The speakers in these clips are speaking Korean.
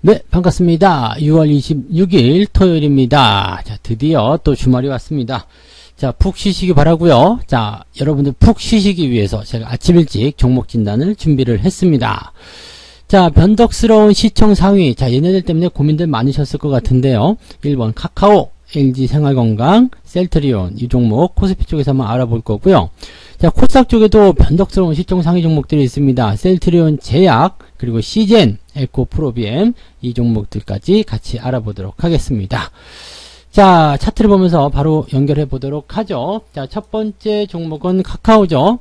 네, 반갑습니다. 6월 26일 토요일입니다. 자, 드디어 또 주말이 왔습니다. 자, 푹 쉬시기 바라고요. 자, 여러분들 푹 쉬시기 위해서 제가 아침 일찍 종목 진단을 준비를 했습니다. 자, 변덕스러운 시청 상위. 자, 얘네들 때문에 고민들 많으셨을 것 같은데요. 1번 카카오, LG생활건강, 셀트리온 이 종목 코스피 쪽에서 한번 알아볼 거고요. 자, 코스닥 쪽에도 변덕스러운 시청 상위 종목들이 있습니다. 셀트리온 제약, 그리고 시젠, 에코프로비엠 이 종목들까지 같이 알아보도록 하겠습니다. 자, 차트를 보면서 바로 연결해 보도록 하죠. 자, 첫 번째 종목은 카카오죠.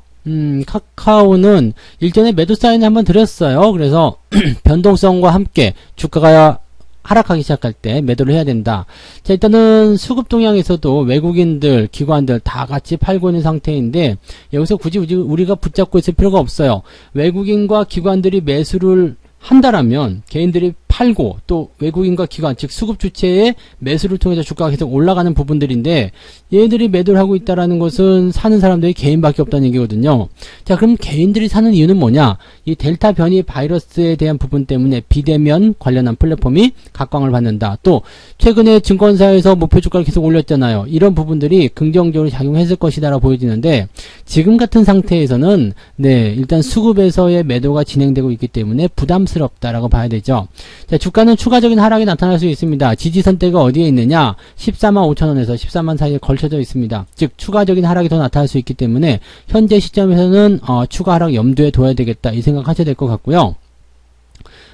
카카오는 일전에 매도 사인을 한번 드렸어요. 그래서 변동성과 함께 주가가 하락하기 시작할 때 매도를 해야 된다. 자, 일단은 수급 동향에서도 외국인들, 기관들 다 같이 팔고 있는 상태인데 여기서 굳이 우리가 붙잡고 있을 필요가 없어요. 외국인과 기관들이 매수를 한다라면 개인들이 팔고 또 외국인과 기관 즉 수급 주체의 매수를 통해서 주가가 계속 올라가는 부분들인데 얘들이 매도를 하고 있다라는 것은 사는 사람들이 개인밖에 없다는 얘기거든요. 자, 그럼 개인들이 사는 이유는 뭐냐? 이 델타 변이 바이러스에 대한 부분 때문에 비대면 관련한 플랫폼이 각광을 받는다. 또 최근에 증권사에서 목표 주가를 계속 올렸잖아요. 이런 부분들이 긍정적으로 작용했을 것이다라고 보여지는데 지금 같은 상태에서는 네, 일단 수급에서의 매도가 진행되고 있기 때문에 부담스럽다라고 봐야 되죠. 자, 주가는 추가적인 하락이 나타날 수 있습니다. 지지선대가 어디에 있느냐? 145,000원에서 140,000 사이에 걸쳐져 있습니다. 즉 추가적인 하락이 더 나타날 수 있기 때문에 현재 시점에서는 추가 하락 염두에 둬야 되겠다 이 생각하셔야 될 것 같고요.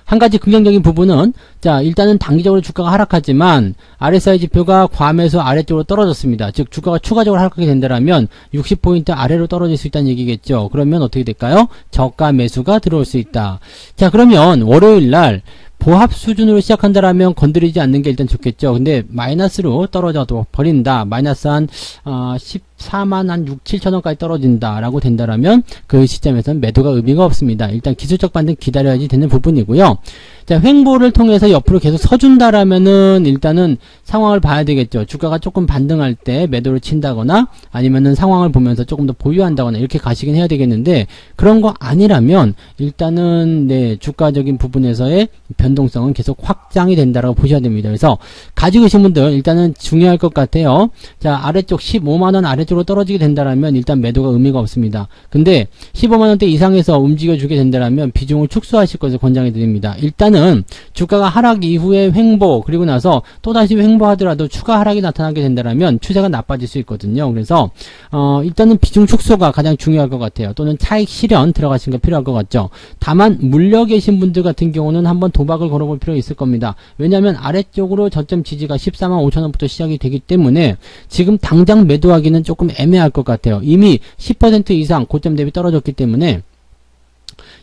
한 가지 긍정적인 부분은 자, 일단은 단기적으로 주가가 하락하지만 RSI 지표가 과매수 아래쪽으로 떨어졌습니다. 즉 주가가 추가적으로 하락하게 된다면 60포인트 아래로 떨어질 수 있다는 얘기겠죠. 그러면 어떻게 될까요? 저가 매수가 들어올 수 있다. 자, 그러면 월요일날 보합 수준으로 시작한다라면 건드리지 않는 게 일단 좋겠죠. 근데 마이너스로 떨어져도 버린다. 마이너스 한 14만 한 6, 7천원까지 떨어진다라고 된다라면 그 시점에서는 매도가 의미가 없습니다. 일단 기술적 반등 기다려야지 되는 부분이고요. 자, 횡보를 통해서 옆으로 계속 서준다라면은 일단은 상황을 봐야 되겠죠. 주가가 조금 반등할 때 매도를 친다거나 아니면은 상황을 보면서 조금 더 보유한다거나 이렇게 가시긴 해야 되겠는데 그런 거 아니라면 일단은 네, 주가적인 부분에서의 변동성은 계속 확장이 된다라고 보셔야 됩니다. 그래서 가지고 계신 분들 일단은 중요할 것 같아요. 자, 아래쪽 15만원 아래쪽으로 떨어지게 된다라면 일단 매도가 의미가 없습니다. 근데 15만원대 이상에서 움직여 주게 된다라면 비중을 축소하실 것을 권장해 드립니다. 일단은 주가가 하락 이후에 횡보 그리고 나서 또다시 횡보하더라도 추가 하락이 나타나게 된다라면 추세가 나빠질 수 있거든요. 그래서 일단은 비중 축소가 가장 중요할 것 같아요. 또는 차익 실현 들어가시는 게 필요할 것 같죠. 다만 물려 계신 분들 같은 경우는 한번 도박을 걸어볼 필요가 있을 겁니다. 왜냐하면 아래쪽으로 저점 지지가 14만 5천원부터 시작이 되기 때문에 지금 당장 매도하기는 조금 애매할 것 같아요. 이미 10% 이상 고점 대비 떨어졌기 때문에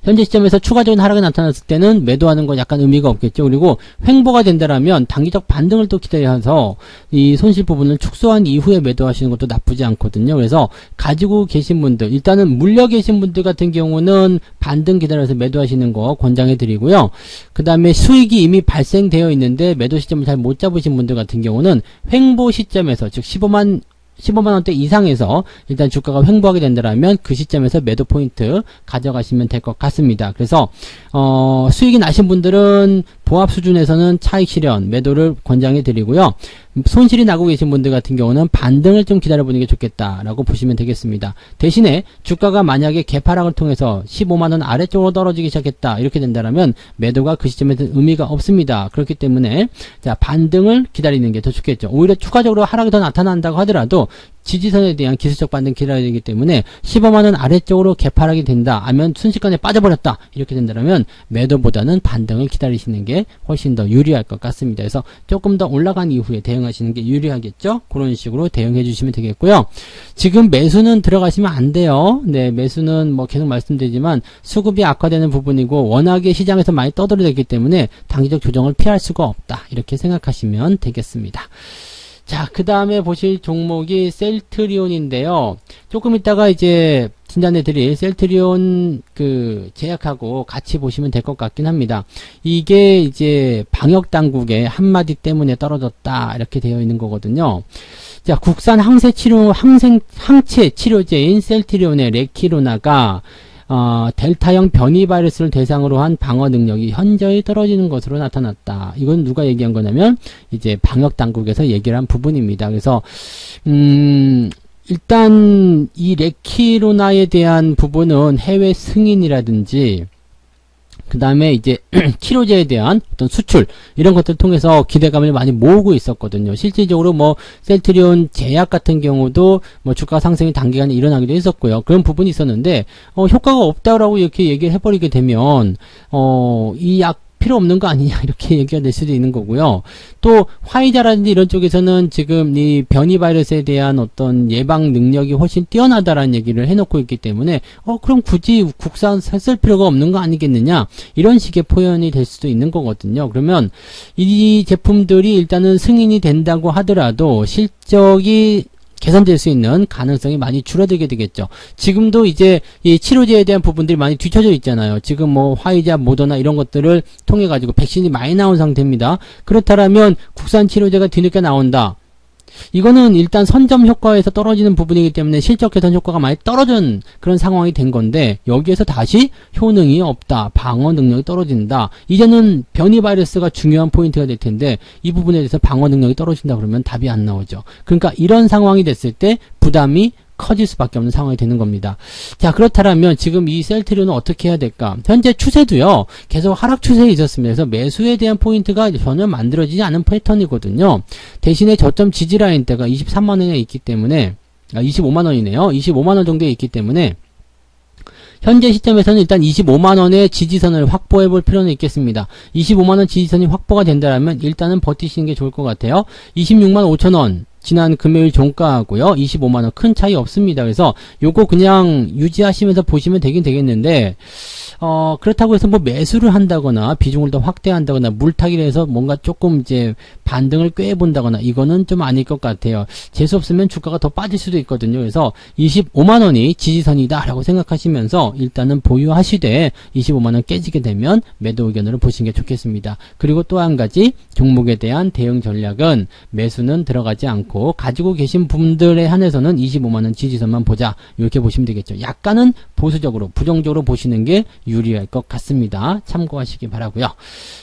현재 시점에서 추가적인 하락이 나타났을 때는 매도하는 건 약간 의미가 없겠죠. 그리고 횡보가 된다라면 단기적 반등을 또 기다려서 이 손실 부분을 축소한 이후에 매도하시는 것도 나쁘지 않거든요. 그래서 가지고 계신 분들 일단은 물려 계신 분들 같은 경우는 반등 기다려서 매도하시는 거 권장해 드리고요. 그 다음에 수익이 이미 발생되어 있는데 매도 시점을 잘 못 잡으신 분들 같은 경우는 횡보 시점에서 즉 15만원대 이상에서 일단 주가가 횡보하게 된다면 그 시점에서 매도 포인트 가져가시면 될 것 같습니다. 그래서 수익이 나신 분들은 보합 수준에서는 차익 실현 매도를 권장해 드리고요. 손실이 나고 계신 분들 같은 경우는 반등을 좀 기다려보는 게 좋겠다라고 보시면 되겠습니다. 대신에 주가가 만약에 개파락을 통해서 15만원 아래쪽으로 떨어지기 시작했다 이렇게 된다면 매도가 그 시점에서 의미가 없습니다. 그렇기 때문에 자, 반등을 기다리는 게 더 좋겠죠. 오히려 추가적으로 하락이 더 나타난다고 하더라도 지지선에 대한 기술적 반등 기다려야 되기 때문에 15만원 아래쪽으로 개파락이 된다 하면 순식간에 빠져버렸다 이렇게 된다면 매도보다는 반등을 기다리시는 게 훨씬 더 유리할 것 같습니다. 그래서 조금 더 올라간 이후에 대응하시는 게 유리하겠죠. 그런 식으로 대응해 주시면 되겠고요. 지금 매수는 들어가시면 안 돼요. 네, 매수는 뭐 계속 말씀드리지만 수급이 악화되는 부분이고 워낙에 시장에서 많이 떠들어댔기 때문에 단기적 조정을 피할 수가 없다 이렇게 생각하시면 되겠습니다. 자, 그 다음에 보실 종목이 셀트리온인데요. 조금 있다가 이제 진단해 드릴 셀트리온 그 제약하고 같이 보시면 될 것 같긴 합니다. 이게 이제 방역 당국의 한마디 때문에 떨어졌다 이렇게 되어 있는 거거든요. 자, 국산 항체 치료제인 셀트리온의 레키로나가 델타형 변이 바이러스를 대상으로 한 방어 능력이 현저히 떨어지는 것으로 나타났다. 이건 누가 얘기한 거냐면 이제 방역 당국에서 얘기를 한 부분입니다. 그래서 일단 이 레키로나에 대한 부분은 해외 승인이라든지 그 다음에 이제 치료제에 대한 어떤 수출 이런 것들을 통해서 기대감을 많이 모으고 있었거든요. 실질적으로 뭐 셀트리온 제약 같은 경우도 뭐 주가 상승이 단기간에 일어나기도 했었고요. 그런 부분이 있었는데 효과가 없다라고 이렇게 얘기를 해버리게 되면 이 약 필요 없는 거 아니냐 이렇게 얘기가 될 수도 있는 거고요. 또 화이자라든지 이런 쪽에서는 지금 이 변이 바이러스에 대한 어떤 예방 능력이 훨씬 뛰어나다라는 얘기를 해놓고 있기 때문에 그럼 굳이 국산 쓸 필요가 없는 거 아니겠느냐 이런 식의 표현이 될 수도 있는 거거든요. 그러면 이 제품들이 일단은 승인이 된다고 하더라도 실적이 개선될 수 있는 가능성이 많이 줄어들게 되겠죠. 지금도 이제 이 치료제에 대한 부분들이 많이 뒤쳐져 있잖아요. 지금 뭐 화이자, 모더나 이런 것들을 통해 가지고 백신이 많이 나온 상태입니다. 그렇다면 국산 치료제가 뒤늦게 나온다. 이거는 일단 선점 효과에서 떨어지는 부분이기 때문에 실적 개선 효과가 많이 떨어진 그런 상황이 된 건데 여기에서 다시 효능이 없다. 방어 능력이 떨어진다. 이제는 변이 바이러스가 중요한 포인트가 될 텐데 이 부분에 대해서 방어 능력이 떨어진다 그러면 답이 안 나오죠. 그러니까 이런 상황이 됐을 때 부담이 커질 수밖에 없는 상황이 되는 겁니다. 자, 그렇다면 지금 이 셀트리온은 어떻게 해야 될까? 현재 추세도요, 계속 하락 추세에 있었습니다. 그래서 매수에 대한 포인트가 전혀 만들어지지 않은 패턴이거든요. 대신에 저점 지지라인대가 23만원에 있기 때문에, 25만원이네요. 25만원 정도에 있기 때문에, 현재 시점에서는 일단 25만원의 지지선을 확보해 볼 필요는 있겠습니다. 25만원 지지선이 확보가 된다면 일단은 버티시는 게 좋을 것 같아요. 26만 5천원. 지난 금요일 종가하고요. 25만원 큰 차이 없습니다. 그래서 요거 그냥 유지하시면서 보시면 되긴 되겠는데 그렇다고 해서 뭐 매수를 한다거나 비중을 더 확대한다거나 물타기를 해서 뭔가 조금 이제 반등을 꾀해본다거나 이거는 좀 아닐 것 같아요. 재수 없으면 주가가 더 빠질 수도 있거든요. 그래서 25만원이 지지선이다 라고 생각하시면서 일단은 보유하시되 25만원 깨지게 되면 매도 의견으로 보시는 게 좋겠습니다. 그리고 또 한 가지 종목에 대한 대응 전략은 매수는 들어가지 않고 가지고 계신 분들에 한해서는 25만원 지지선만 보자 이렇게 보시면 되겠죠. 약간은 보수적으로 부정적으로 보시는 게 유리할 것 같습니다. 참고하시기 바라고요.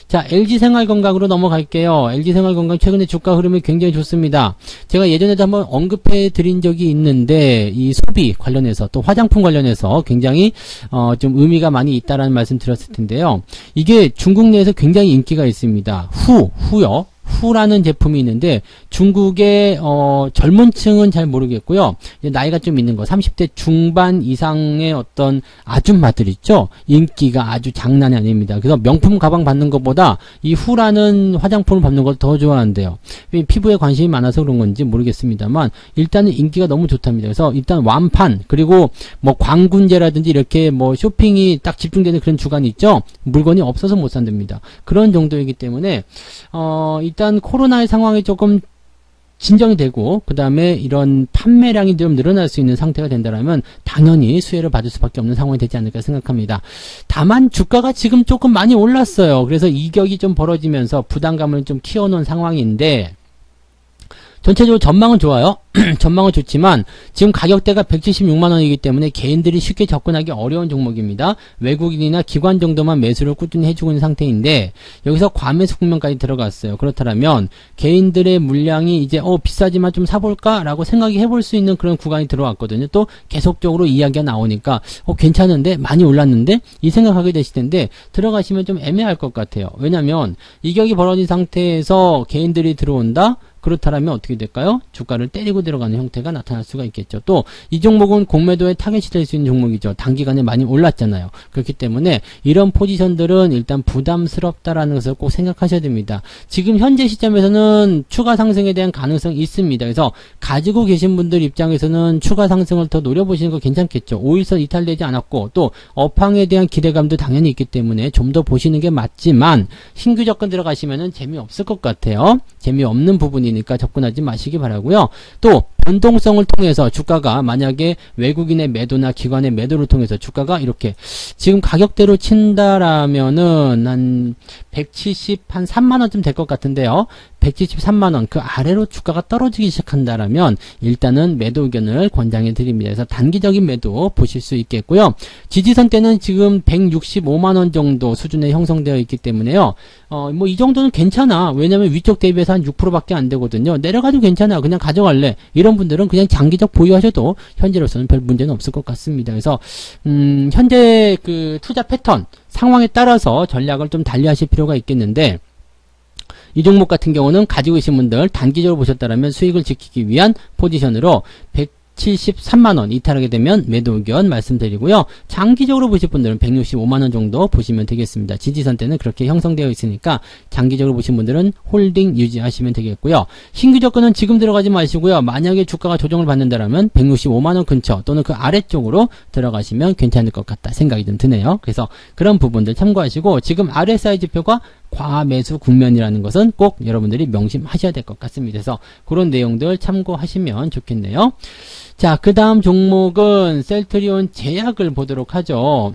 자, LG생활건강으로 넘어갈게요. LG생활건강 최근에 주가 흐름이 굉장히 좋습니다. 제가 예전에도 한번 언급해 드린 적이 있는데 이 소비 관련해서 또 화장품 관련해서 굉장히 좀 의미가 많이 있다라는 말씀 드렸을 텐데요. 이게 중국 내에서 굉장히 인기가 있습니다. 후요. 후라는 제품이 있는데 중국의 젊은 층은 잘 모르겠고요. 이제 나이가 좀 있는 거 30대 중반 이상의 어떤 아줌마들 있죠. 인기가 아주 장난이 아닙니다. 그래서 명품 가방 받는 것보다 이 후라는 화장품을 받는 걸 더 좋아한대요. 피부에 관심이 많아서 그런 건지 모르겠습니다만 일단은 인기가 너무 좋답니다. 그래서 일단 완판 그리고 뭐 광군제라든지 이렇게 뭐 쇼핑이 딱 집중되는 그런 주간이 있죠. 물건이 없어서 못 산답니다. 그런 정도이기 때문에 일단 코로나의 상황이 조금 진정이 되고 그 다음에 이런 판매량이 좀 늘어날 수 있는 상태가 된다면 당연히 수혜를 받을 수밖에 없는 상황이 되지 않을까 생각합니다. 다만 주가가 지금 조금 많이 올랐어요. 그래서 이격이 좀 벌어지면서 부담감을 좀 키워놓은 상황인데 전체적으로 전망은 좋아요. 전망은 좋지만 지금 가격대가 176만원이기 때문에 개인들이 쉽게 접근하기 어려운 종목입니다. 외국인이나 기관 정도만 매수를 꾸준히 해주고 있는 상태인데 여기서 과매수 국면까지 들어갔어요. 그렇다면 개인들의 물량이 이제 비싸지만 좀 사볼까? 라고 생각이 해볼 수 있는 그런 구간이 들어왔거든요. 또 계속적으로 이야기가 나오니까 괜찮은데? 많이 올랐는데? 이 생각하게 되실 텐데 들어가시면 좀 애매할 것 같아요. 왜냐면 이격이 벌어진 상태에서 개인들이 들어온다? 그렇다면 어떻게 될까요? 주가를 때리고 들어가는 형태가 나타날 수가 있겠죠. 또 이 종목은 공매도에 타겟이 될 수 있는 종목이죠. 단기간에 많이 올랐잖아요. 그렇기 때문에 이런 포지션들은 일단 부담스럽다라는 것을 꼭 생각하셔야 됩니다. 지금 현재 시점에서는 추가 상승에 대한 가능성이 있습니다. 그래서 가지고 계신 분들 입장에서는 추가 상승을 더 노려보시는 거 괜찮겠죠. 5일선 이탈되지 않았고 또 업황에 대한 기대감도 당연히 있기 때문에 좀 더 보시는 게 맞지만 신규 접근 들어가시면은 재미없을 것 같아요. 재미없는 부분이니까 접근하지 마시기 바라고요. 또 변동성을 통해서 주가가 만약에 외국인의 매도나 기관의 매도를 통해서 주가가 이렇게 지금 가격대로 친다라면은 한 170, 한 3만원쯤 될 것 같은데요. 173만원 그 아래로 주가가 떨어지기 시작한다라면 일단은 매도 의견을 권장해 드립니다. 그래서 단기적인 매도 보실 수 있겠고요. 지지선 때는 지금 165만원 정도 수준에 형성되어 있기 때문에요. 뭐 이 정도는 괜찮아. 왜냐면 위쪽 대비해서 한 6%밖에 안 되거든요. 내려가도 괜찮아. 그냥 가져갈래. 이런 분들은 그냥 장기적 보유하셔도 현재로서는 별 문제는 없을 것 같습니다. 그래서 현재 그 투자 패턴 상황에 따라서 전략을 좀 달리하실 필요가 있겠는데, 이 종목 같은 경우는 가지고 계신 분들 단기적으로 보셨다면 수익을 지키기 위한 포지션으로 173만원 이탈하게 되면 매도 의견 말씀드리고요. 장기적으로 보실 분들은 165만원 정도 보시면 되겠습니다. 지지선 때는 그렇게 형성되어 있으니까 장기적으로 보신 분들은 홀딩 유지하시면 되겠고요. 신규 접근은 지금 들어가지 마시고요. 만약에 주가가 조정을 받는다라면 165만원 근처 또는 그 아래쪽으로 들어가시면 괜찮을 것 같다 생각이 좀 드네요. 그래서 그런 부분들 참고하시고, 지금 RSI 지표가 과매수 국면이라는 것은 꼭 여러분들이 명심하셔야 될 것 같습니다. 그래서 그런 내용들 참고하시면 좋겠네요. 자, 그 다음 종목은 셀트리온 제약을 보도록 하죠.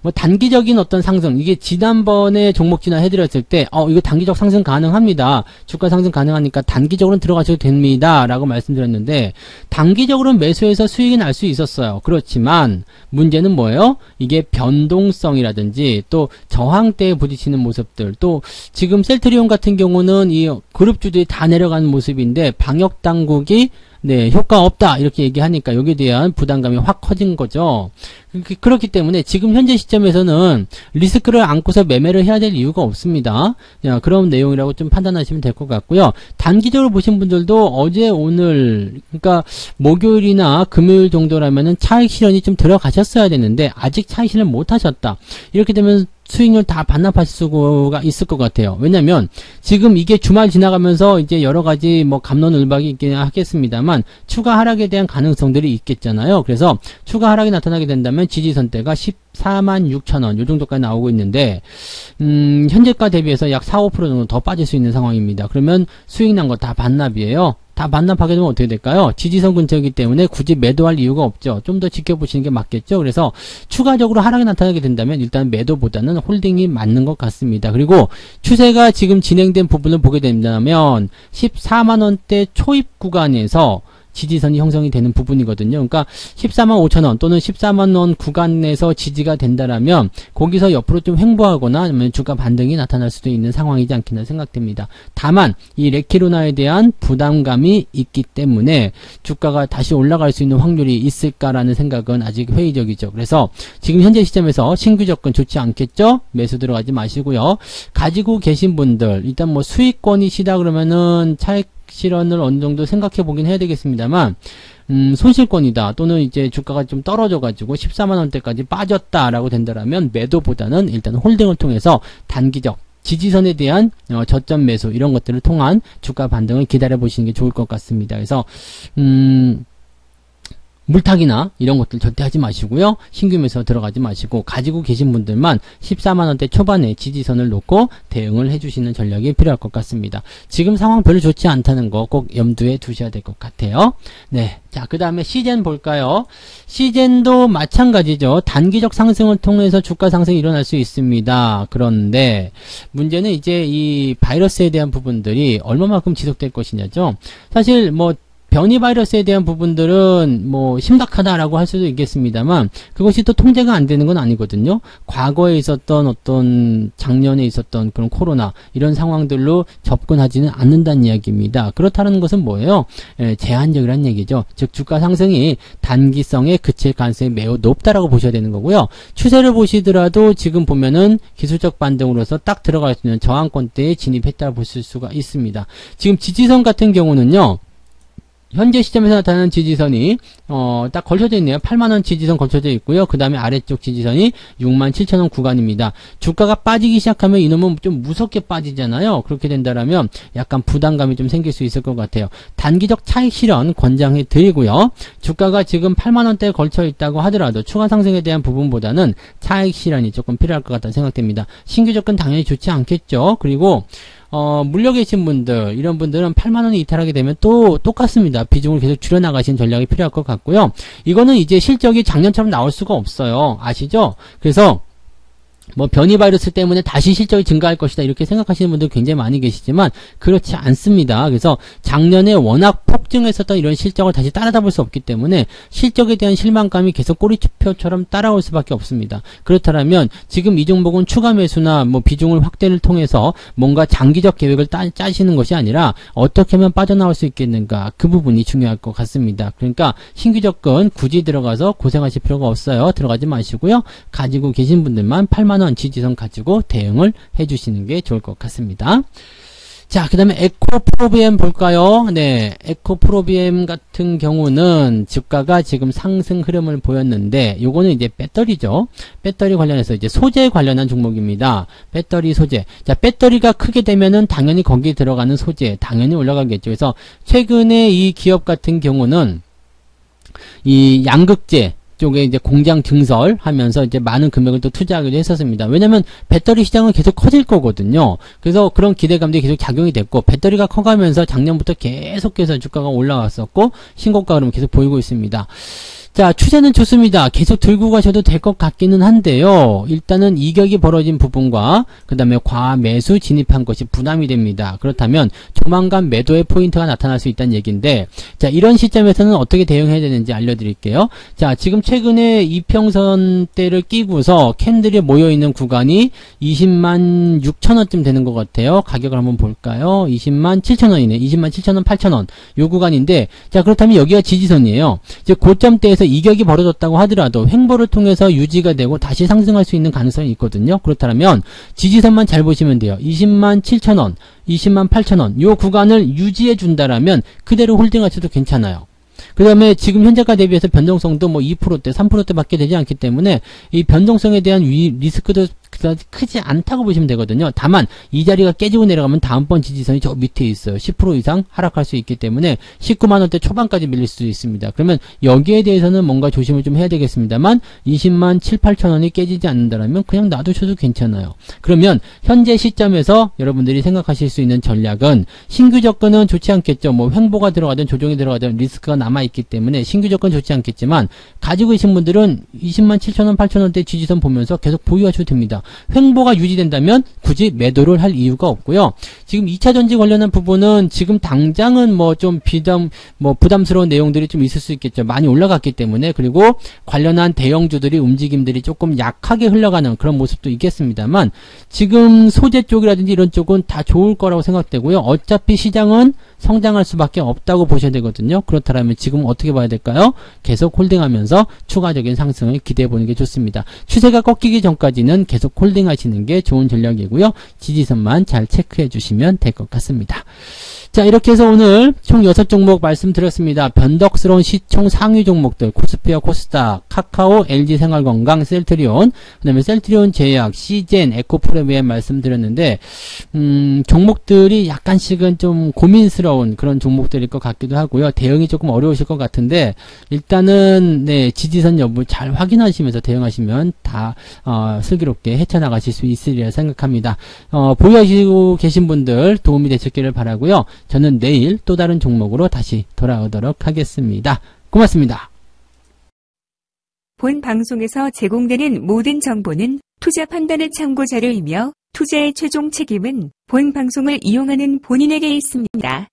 뭐 단기적인 어떤 상승, 이게 지난번에 종목 진화 해드렸을 때 이거 단기적 상승 가능합니다. 주가 상승 가능하니까 단기적으로는 들어가셔도 됩니다 라고 말씀드렸는데, 단기적으로는 매수해서 수익이 날 수 있었어요. 그렇지만 문제는 뭐예요? 이게 변동성이라든지 또 저항대에 부딪히는 모습들, 또 지금 셀트리온 같은 경우는 이 그룹주들이 다 내려가는 모습인데 방역당국이 효과 없다 이렇게 얘기하니까 여기에 대한 부담감이 확 커진 거죠. 그렇기 때문에 지금 현재 시점에서는 리스크를 안고서 매매를 해야 될 이유가 없습니다. 그런 내용이라고 좀 판단하시면 될 것 같고요. 단기적으로 보신 분들도 어제 오늘 그러니까 목요일이나 금요일 정도라면은 차익 실현이 좀 들어가셨어야 되는데 아직 차익 실현 못 하셨다. 이렇게 되면 수익률 다 반납하실 수가 있을 것 같아요. 왜냐면 지금 이게 주말 지나가면서 이제 여러 가지 뭐 갑론을박이 있긴 하겠습니다만 추가 하락에 대한 가능성들이 있겠잖아요. 그래서 추가 하락이 나타나게 된다면 지지선대가 146,000원 요 정도까지 나오고 있는데 현재가 대비해서 약 4-5% 정도 더 빠질 수 있는 상황입니다. 그러면 수익 난 거 다 반납이에요. 다 반납하게 되면 어떻게 될까요? 지지선 근처이기 때문에 굳이 매도할 이유가 없죠. 좀 더 지켜보시는 게 맞겠죠. 그래서 추가적으로 하락이 나타나게 된다면 일단 매도보다는 홀딩이 맞는 것 같습니다. 그리고 추세가 지금 진행된 부분을 보게 된다면 14만원대 초입 구간에서 지지선이 형성이 되는 부분이거든요. 그러니까 145,000원 또는 14만원 구간에서 지지가 된다라면 거기서 옆으로 좀 횡보하거나 아니면 주가 반등이 나타날 수도 있는 상황이지 않겠나 생각됩니다. 다만 이 레키로나에 대한 부담감이 있기 때문에 주가가 다시 올라갈 수 있는 확률이 있을까라는 생각은 아직 회의적이죠. 그래서 지금 현재 시점에서 신규 접근 좋지 않겠죠? 매수 들어가지 마시고요. 가지고 계신 분들 일단 뭐 수익권이시다 그러면은 차익 실현을 어느 정도 생각해 보긴 해야 되겠습니다만 손실권이다 또는 이제 주가가 좀 떨어져 가지고 14만원대까지 빠졌다라고 된다라면 매도보다는 일단 홀딩을 통해서 단기적 지지선에 대한 저점 매수 이런 것들을 통한 주가 반등을 기다려 보시는 게 좋을 것 같습니다. 그래서 물타기나 이런 것들 절대 하지 마시고요. 신규 매수 들어가지 마시고 가지고 계신 분들만 14만원대 초반에 지지선을 놓고 대응을 해주시는 전략이 필요할 것 같습니다. 지금 상황 별로 좋지 않다는 거 꼭 염두에 두셔야 될 것 같아요. 네, 자, 그 다음에 시젠 볼까요? 시젠도 마찬가지죠. 단기적 상승을 통해서 주가 상승이 일어날 수 있습니다. 그런데 문제는 이제 이 바이러스에 대한 부분들이 얼마만큼 지속될 것이냐죠. 사실 뭐 변이 바이러스에 대한 부분들은 뭐 심각하다라고 할 수도 있겠습니다만 그것이 또 통제가 안 되는 건 아니거든요. 과거에 있었던 어떤 작년에 있었던 그런 코로나 이런 상황들로 접근하지는 않는다는 이야기입니다. 그렇다는 것은 뭐예요? 제한적이라는 얘기죠. 즉 주가 상승이 단기성에 그칠 가능성이 매우 높다라고 보셔야 되는 거고요. 추세를 보시더라도 지금 보면은 기술적 반등으로서 딱 들어갈 수 있는 저항권대에 진입했다고 보실 수가 있습니다. 지금 지지선 같은 경우는요. 현재 시점에서 나타나는 지지선이 딱 걸쳐져 있네요. 8만원 지지선 걸쳐져 있고요. 그 다음에 아래쪽 지지선이 67,000원 구간입니다. 주가가 빠지기 시작하면 이놈은 좀 무섭게 빠지잖아요. 그렇게 된다라면 약간 부담감이 좀 생길 수 있을 것 같아요. 단기적 차익 실현 권장해 드리고요. 주가가 지금 8만원대에 걸쳐 있다고 하더라도 추가 상승에 대한 부분보다는 차익 실현이 조금 필요할 것 같다는 생각됩니다. 신규 접근 당연히 좋지 않겠죠. 그리고 물려 계신 분들, 이런 분들은 8만원이 이탈하게 되면 또 똑같습니다. 비중을 계속 줄여나가시는 전략이 필요할 것 같고요. 이거는 이제 실적이 작년처럼 나올 수가 없어요. 아시죠? 그래서 뭐 변이 바이러스 때문에 다시 실적이 증가할 것이다 이렇게 생각하시는 분들 굉장히 많이 계시지만 그렇지 않습니다. 그래서 작년에 워낙 폭증했었던 이런 실적을 다시 따라잡을 수 없기 때문에 실적에 대한 실망감이 계속 꼬리표처럼 따라올 수밖에 없습니다. 그렇다면 지금 이 종목은 추가 매수나 뭐 비중을 확대를 통해서 뭔가 장기적 계획을 짜시는 것이 아니라 어떻게 하면 빠져나올 수 있겠는가, 그 부분이 중요할 것 같습니다. 그러니까 신규 접근 굳이 들어가서 고생하실 필요가 없어요. 들어가지 마시고요. 가지고 계신 분들만 8만원 지지선 가지고 대응을 해주시는 게 좋을 것 같습니다. 자, 그 다음에 에코프로비엠 볼까요? 네, 에코프로비엠 같은 경우는 주가가 지금 상승 흐름을 보였는데 요거는 이제 배터리죠. 배터리 관련해서 이제 소재 관련한 종목입니다. 배터리 소재. 자, 배터리가 크게 되면은 당연히 거기에 들어가는 소재 당연히 올라가겠죠. 그래서 최근에 이 기업 같은 경우는 이 양극재 쪽에 이제 공장 증설하면서 이제 많은 금액을 또 투자하기도 했었습니다. 왜냐면 배터리 시장은 계속 커질 거거든요. 그래서 그런 기대감들이 계속 작용이 됐고, 배터리가 커가면서 작년부터 계속해서 주가가 올라왔었고 신고가 흐름 계속 보이고 있습니다. 자, 추세는 좋습니다. 계속 들고 가셔도 될 것 같기는 한데요. 일단은 이격이 벌어진 부분과 그 다음에 과매수 진입한 것이 부담이 됩니다. 그렇다면 조만간 매도의 포인트가 나타날 수 있다는 얘기인데, 자, 이런 시점에서는 어떻게 대응해야 되는지 알려드릴게요. 자, 지금 최근에 이평선대를 끼고서 캔들이 모여있는 구간이 20만 6천원쯤 되는 것 같아요. 가격을 한번 볼까요? 20만 7천원이네. 20만 7천원, 8천원. 요 구간인데, 자, 그렇다면 여기가 지지선이에요. 이제 고점대에서 이격이 벌어졌다고 하더라도 횡보를 통해서 유지가 되고 다시 상승할 수 있는 가능성이 있거든요. 그렇다면 지지선만 잘 보시면 돼요. 20만 7천원, 20만 8천원 요 구간을 유지해 준다라면 그대로 홀딩하셔도 괜찮아요. 그 다음에 지금 현재가 대비해서 변동성도 뭐 2%대, 3%대 밖에 되지 않기 때문에 이 변동성에 대한 리스크도 그다지 크지 않다고 보시면 되거든요. 다만 이 자리가 깨지고 내려가면 다음번 지지선이 저 밑에 있어요. 10% 이상 하락할 수 있기 때문에 19만원대 초반까지 밀릴 수도 있습니다. 그러면 여기에 대해서는 뭔가 조심을 좀 해야 되겠습니다만 20만 7, 8천원이 깨지지 않는다면 그냥 놔두셔도 괜찮아요. 그러면 현재 시점에서 여러분들이 생각하실 수 있는 전략은, 신규 접근은 좋지 않겠죠. 뭐 횡보가 들어가든 조정이 들어가든 리스크가 남아있기 때문에 신규 접근 좋지 않겠지만, 가지고 계신 분들은 20만 7천원, 8천원대 지지선 보면서 계속 보유하셔도 됩니다. 횡보가 유지된다면 굳이 매도를 할 이유가 없고요. 지금 2차 전지 관련한 부분은 지금 당장은 뭐 좀 부담스러운 내용들이 좀 있을 수 있겠죠. 많이 올라갔기 때문에. 그리고 관련한 대형주들이 움직임들이 조금 약하게 흘러가는 그런 모습도 있겠습니다만, 지금 소재 쪽이라든지 이런 쪽은 다 좋을 거라고 생각되고요. 어차피 시장은 성장할 수밖에 없다고 보셔야 되거든요. 그렇다면 지금 어떻게 봐야 될까요? 계속 홀딩하면서 추가적인 상승을 기대해 보는 게 좋습니다. 추세가 꺾이기 전까지는 계속 홀딩 하시는 게 좋은 전략이고요. 지지선만 잘 체크해 주시면 될 것 같습니다. 자, 이렇게 해서 오늘 총 6종목 말씀드렸습니다. 변덕스러운 시총 상위 종목들, 코스피와 코스닥, 카카오, LG생활건강, 셀트리온, 그 다음에 셀트리온 제약, 시젠, 에코프로비엠 말씀드렸는데, 종목들이 약간씩은 좀 고민스러운 그런 종목들일 것 같기도 하고요. 대응이 조금 어려우실 것 같은데, 일단은 네, 지지선 여부 잘 확인하시면서 대응하시면 다 슬기롭게 헤쳐나가실 수 있으리라 생각합니다. 보유하시고 계신 분들 도움이 되셨기를 바라고요. 저는 내일 또 다른 종목으로 다시 돌아오도록 하겠습니다. 고맙습니다. 본 방송에서 제공되는 모든 정보는 투자 판단의 참고 자료이며 투자의 최종 책임은 본 방송을 이용하는 본인에게 있습니다.